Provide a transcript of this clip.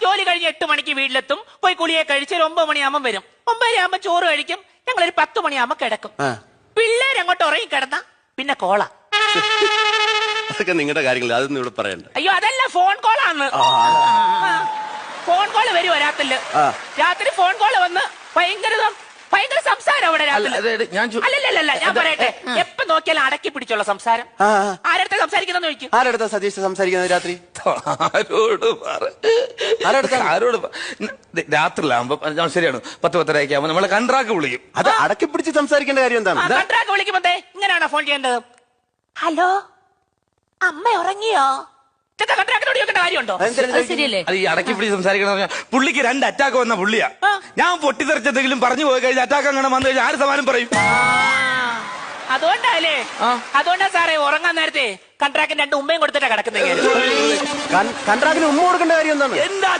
ജോലി കഴിഞ്ഞ് 8 മണിക്ക് വീട്ടിലെത്തും. പോയി കുളിയെ കഴിച്ച് ഒരു 9 മണിയാകുമ്പോൾ വരും. 9:30 ആകുമ്പോൾ ചോറ് കഴിക്കും. ഞങ്ങളൊരു 10 മണിയാകുമ്പോൾ കിടക്കും. പിള്ളേരങ്ങോട്ട് ഉറങ്ങി കിടന്ന പിന്നെ കോള. അതൊക്കെ നിങ്ങളുടെ കാര്യങ്ങൾ, അതൊന്നും ഇവിടെ പറയണ്ട. അയ്യോ, അതല്ല, ഫോൺ കോളാണ്. ഫോൺ കോള് വരും രാത്രില്. രാത്രി ഫോൺ കോള് വന്ന് ഭയങ്കര സംസാരം അവിടെ രാത്രി. അല്ലല്ല, ഞാൻ പറയട്ടെ, എപ്പോ നോക്കിയാലും അടക്കി പിടിച്ചുള്ള സംസാരം. ആരടുത്ത സംസാരിക്കുന്ന ചോദിക്കും. ആരടുത്ത സതീഷ് സംസാരിക്കുന്നത് രാത്രി? ആരോട് രാത്രിയിലാകുമ്പോ ശരിയാണ്, 10-10:30 ആകുമ്പോ നമ്മളെ കൺട്രാക്ട് വിളിക്കും. അത് അടക്കി പിടിച്ച് സംസാരിക്കേണ്ട കാര്യം എന്താണ്? കൺട്രാക്ട് വിളിക്കുമ്പോ ഇങ്ങനെയാണോ ഫോൺ ചെയ്യേണ്ടത്? ഹലോ, അമ്മ ഉറങ്ങിയോ? ഇതൊക്കെ കൺട്രാക്ടിനോട് ചോദിക്കേണ്ട കാര്യമുണ്ടോ? ശരിയല്ലേ? അത് ഈ അടക്കി പിടിച്ച് സംസാരിക്കണ പുള്ളിക്ക് 2 അറ്റാക്ക് വന്ന പുള്ളിയാ. ഞാൻ പൊട്ടിത്തെറിച്ചെന്തെങ്കിലും പറഞ്ഞു പോയി കഴിഞ്ഞാൽ അറ്റാക്ക് അങ്ങനെ വന്നു കഴിഞ്ഞാൽ ആര് സമാനം പറയും? അതുകൊണ്ടല്ലേ? അതുകൊണ്ടാ സാറേ ഉറങ്ങാൻ നേരത്തെ കൺട്രാക്ടിന് 2 ഉമ്മയും കൊടുത്തിട്ടാ കിടക്കുന്നത്. കൺട്രാക്ടിന് ഉമ്മ കൊടുക്കേണ്ട കാര്യം എന്താണ്? എന്താ